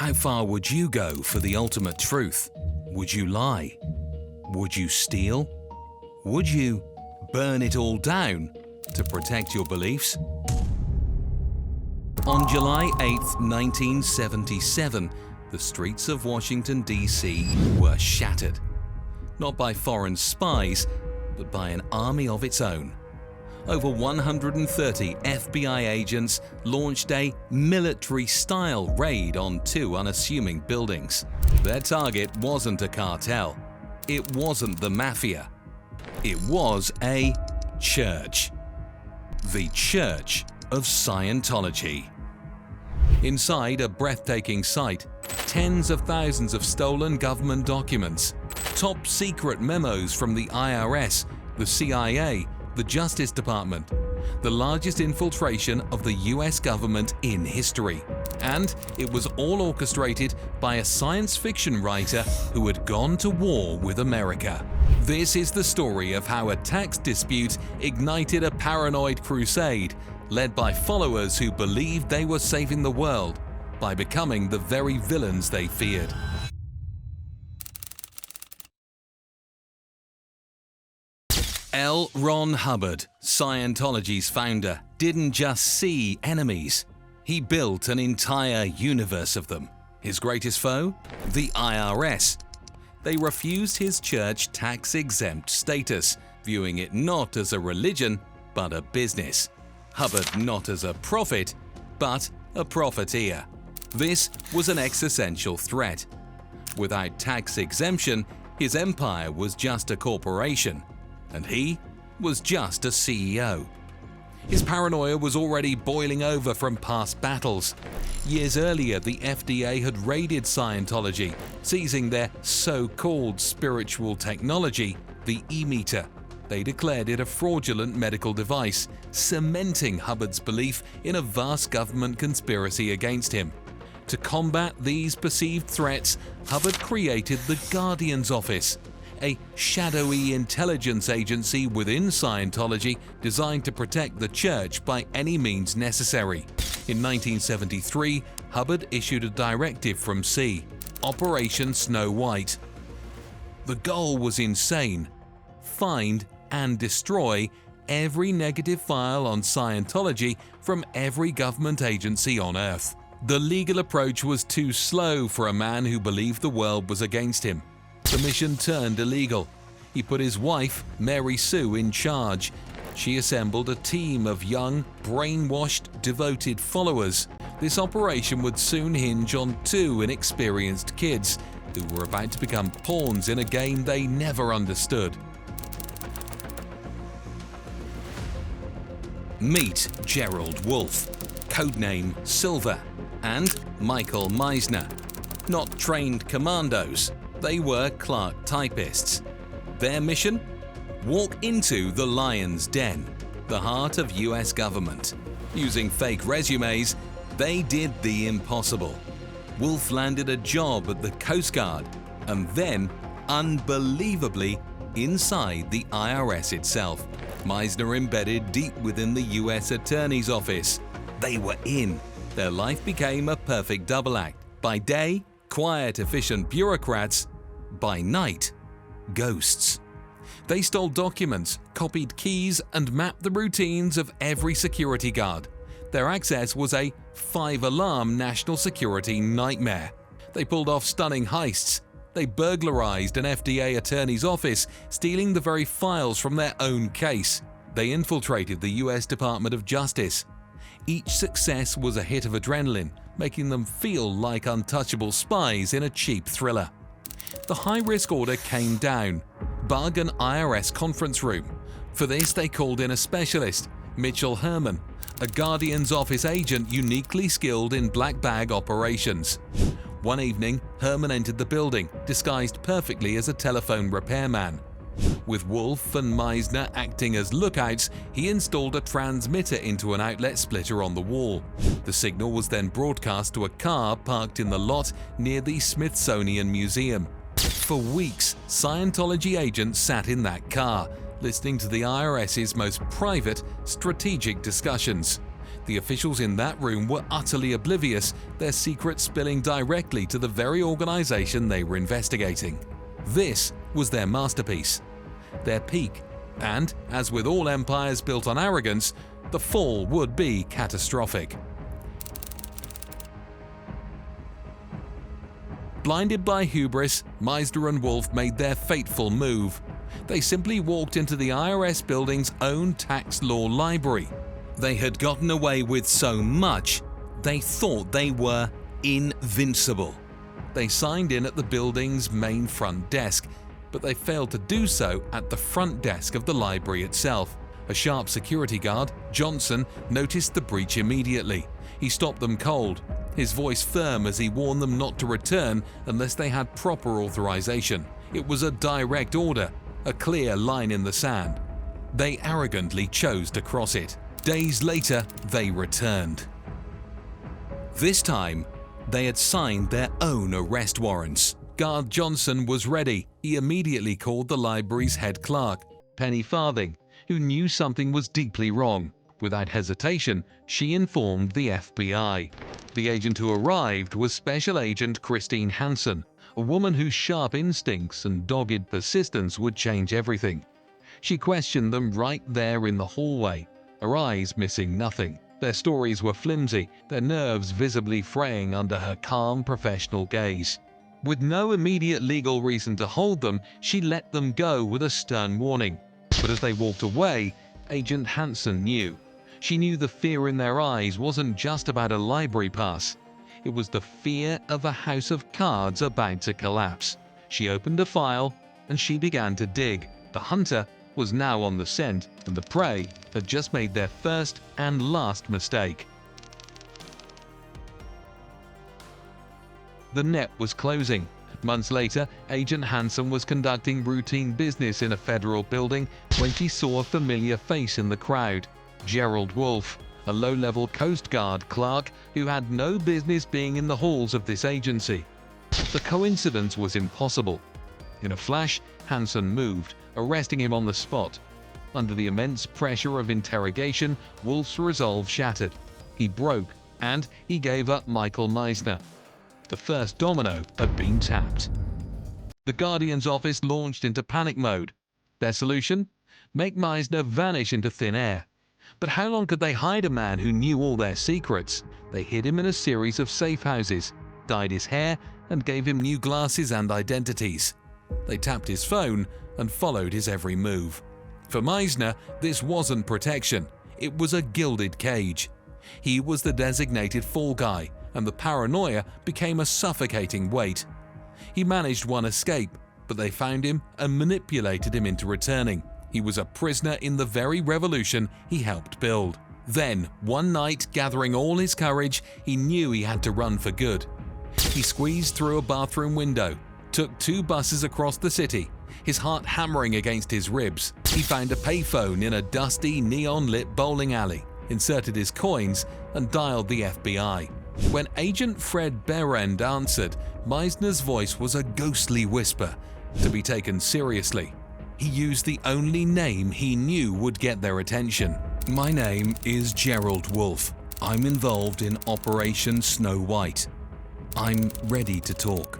How far would you go for the ultimate truth? Would you lie? Would you steal? Would you burn it all down to protect your beliefs? On July 8, 1977, the streets of Washington, D.C. were shattered. Not by foreign spies, but by an army of its own. Over 130 FBI agents launched a military-style raid on 2 unassuming buildings. Their target wasn't a cartel. It wasn't the mafia. It was a church. The Church of Scientology. Inside a breathtaking site, tens of thousands of stolen government documents, top-secret memos from the IRS, the CIA, the Justice Department, the largest infiltration of the US government in history. And it was all orchestrated by a science fiction writer who had gone to war with America. This is the story of how a tax dispute ignited a paranoid crusade led by followers who believed they were saving the world by becoming the very villains they feared. L. Ron Hubbard, Scientology's founder, didn't just see enemies. He built an entire universe of them. His greatest foe? The IRS. They refused his church tax-exempt status, viewing it not as a religion, but a business. Hubbard not as a prophet, but a profiteer. This was an existential threat. Without tax exemption, his empire was just a corporation, and he was just a CEO. His paranoia was already boiling over from past battles. Years earlier, the FDA had raided Scientology, seizing their so-called spiritual technology, the e-meter. They declared it a fraudulent medical device, cementing Hubbard's belief in a vast government conspiracy against him. To combat these perceived threats, Hubbard created the Guardian's Office, a shadowy intelligence agency within Scientology designed to protect the church by any means necessary. In 1973, Hubbard issued a directive from C, Operation Snow White. The goal was insane: find and destroy every negative file on Scientology from every government agency on Earth. The legal approach was too slow for a man who believed the world was against him. The mission turned illegal. He put his wife, Mary Sue, in charge. She assembled a team of young, brainwashed, devoted followers. This operation would soon hinge on 2 inexperienced kids who were about to become pawns in a game they never understood. Meet Gerald Wolfe, codename Silver, and Michael Meisner. Not trained commandos, they were clerk typists. Their mission? Walk into the lion's den, the heart of US government. Using fake resumes, they did the impossible. Wolfe landed a job at the Coast Guard, and then, unbelievably, inside the IRS itself. Meisner embedded deep within the US Attorney's Office. They were in. Their life became a perfect double act. By day, quiet, efficient bureaucrats. By night, ghosts. They stole documents, copied keys, and mapped the routines of every security guard. Their access was a 5-alarm national security nightmare. They pulled off stunning heists. They burglarized an FDA attorney's office, stealing the very files from their own case. They infiltrated the US Department of Justice. Each success was a hit of adrenaline, making them feel like untouchable spies in a cheap thriller. The high-risk order came down. Bug an IRS conference room. For this, they called in a specialist, Mitchell Herman, a Guardian's Office agent uniquely skilled in black bag operations. One evening, Herman entered the building, disguised perfectly as a telephone repairman. With Wolfe and Meisner acting as lookouts, he installed a transmitter into an outlet splitter on the wall. The signal was then broadcast to a car parked in the lot near the Smithsonian Museum. For weeks, Scientology agents sat in that car, listening to the IRS's most private, strategic discussions. The officials in that room were utterly oblivious, their secrets spilling directly to the very organization they were investigating. This was their masterpiece, their peak, and, as with all empires built on arrogance, the fall would be catastrophic. Blinded by hubris, Meisner and Wolf made their fateful move. They simply walked into the IRS building's own tax law library. They had gotten away with so much, they thought they were invincible. They signed in at the building's main front desk, but they failed to do so at the front desk of the library itself. A sharp security guard, Johnson, noticed the breach immediately. He stopped them cold, his voice firm as he warned them not to return unless they had proper authorization. It was a direct order, a clear line in the sand. They arrogantly chose to cross it. Days later, they returned. This time, they had signed their own arrest warrants. Guard Johnson was ready. He immediately called the library's head clerk, Penny Farthing, who knew something was deeply wrong. Without hesitation, she informed the FBI. The agent who arrived was Special Agent Christine Hansen, a woman whose sharp instincts and dogged persistence would change everything. She questioned them right there in the hallway, her eyes missing nothing. Their stories were flimsy, their nerves visibly fraying under her calm professional gaze. With no immediate legal reason to hold them, she let them go with a stern warning. But as they walked away, Agent Hansen knew. She knew the fear in their eyes wasn't just about a library pass. It was the fear of a house of cards about to collapse. She opened a file and she began to dig. The hunter was now on the scent, and the prey had just made their first and last mistake. The net was closing. Months later, Agent Hansen was conducting routine business in a federal building when she saw a familiar face in the crowd. Gerald Wolf, a low-level Coast Guard clerk who had no business being in the halls of this agency. The coincidence was impossible. In a flash, Hansen moved, arresting him on the spot. Under the immense pressure of interrogation, Wolf's resolve shattered. He broke, and he gave up Michael Meisner. The first domino had been tapped. The Guardian's office launched into panic mode. Their solution? Make Meisner vanish into thin air. But how long could they hide a man who knew all their secrets? They hid him in a series of safe houses, dyed his hair, and gave him new glasses and identities. They tapped his phone and followed his every move. For Meisner, this wasn't protection. It was a gilded cage. He was the designated fall guy, and the paranoia became a suffocating weight. He managed one escape, but they found him and manipulated him into returning. He was a prisoner in the very revolution he helped build. Then, one night, gathering all his courage, he knew he had to run for good. He squeezed through a bathroom window, took 2 buses across the city, his heart hammering against his ribs. He found a payphone in a dusty, neon-lit bowling alley, inserted his coins, and dialed the FBI. When Agent Fred Berend answered, Meisner's voice was a ghostly whisper, to be taken seriously. He used the only name he knew would get their attention. "My name is Gerald Wolf. I'm involved in Operation Snow White. I'm ready to talk."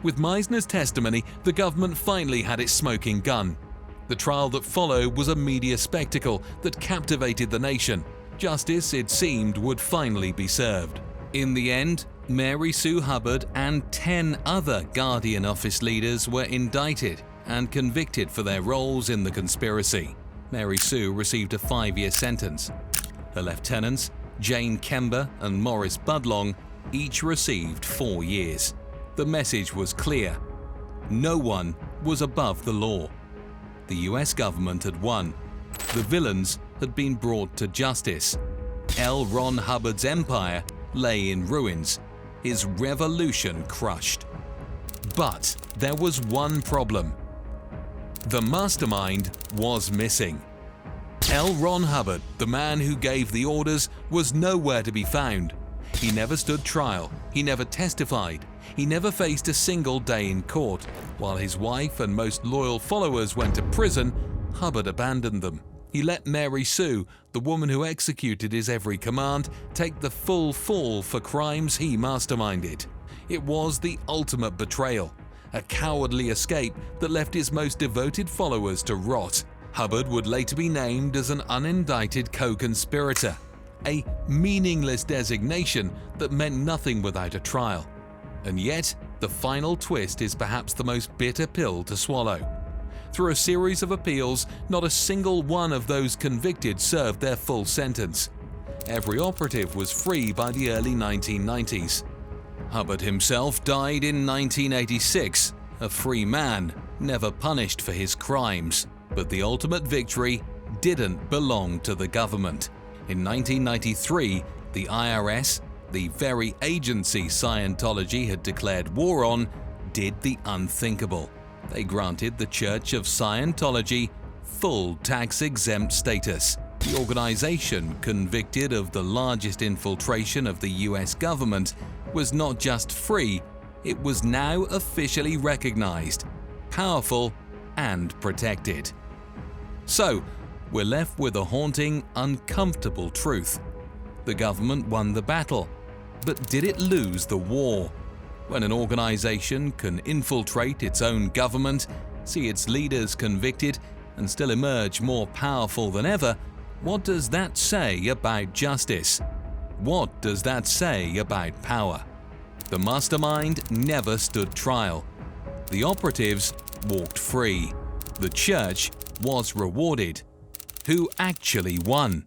With Meisner's testimony, the government finally had its smoking gun. The trial that followed was a media spectacle that captivated the nation. Justice, it seemed, would finally be served. In the end, Mary Sue Hubbard and 10 other Guardian office leaders were indicted and convicted for their roles in the conspiracy. Mary Sue received a 5-year sentence. Her lieutenants, Jane Kember and Morris Budlong, each received 4 years. The message was clear. No one was above the law. The US government had won. The villains had been brought to justice. L. Ron Hubbard's empire lay in ruins, his revolution crushed. But there was one problem. The mastermind was missing. L. Ron Hubbard, the man who gave the orders, was nowhere to be found. He never stood trial, he never testified, he never faced a single day in court. While his wife and most loyal followers went to prison, Hubbard abandoned them. He let Mary Sue, the woman who executed his every command, take the full fall for crimes he masterminded. It was the ultimate betrayal, a cowardly escape that left his most devoted followers to rot. Hubbard would later be named as an unindicted co-conspirator, a meaningless designation that meant nothing without a trial. And yet, the final twist is perhaps the most bitter pill to swallow. Through a series of appeals, not a single one of those convicted served their full sentence. Every operative was free by the early 1990s. Hubbard himself died in 1986, a free man, never punished for his crimes. But the ultimate victory didn't belong to the government. In 1993, the IRS, the very agency Scientology had declared war on, did the unthinkable. They granted the Church of Scientology full tax-exempt status. The organization, convicted of the largest infiltration of the US government, was not just free, it was now officially recognized, powerful, and protected. So, we're left with a haunting, uncomfortable truth. The government won the battle, but did it lose the war? When an organization can infiltrate its own government, see its leaders convicted, and still emerge more powerful than ever, what does that say about justice? What does that say about power? The mastermind never stood trial. The operatives walked free. The church was rewarded. Who actually won?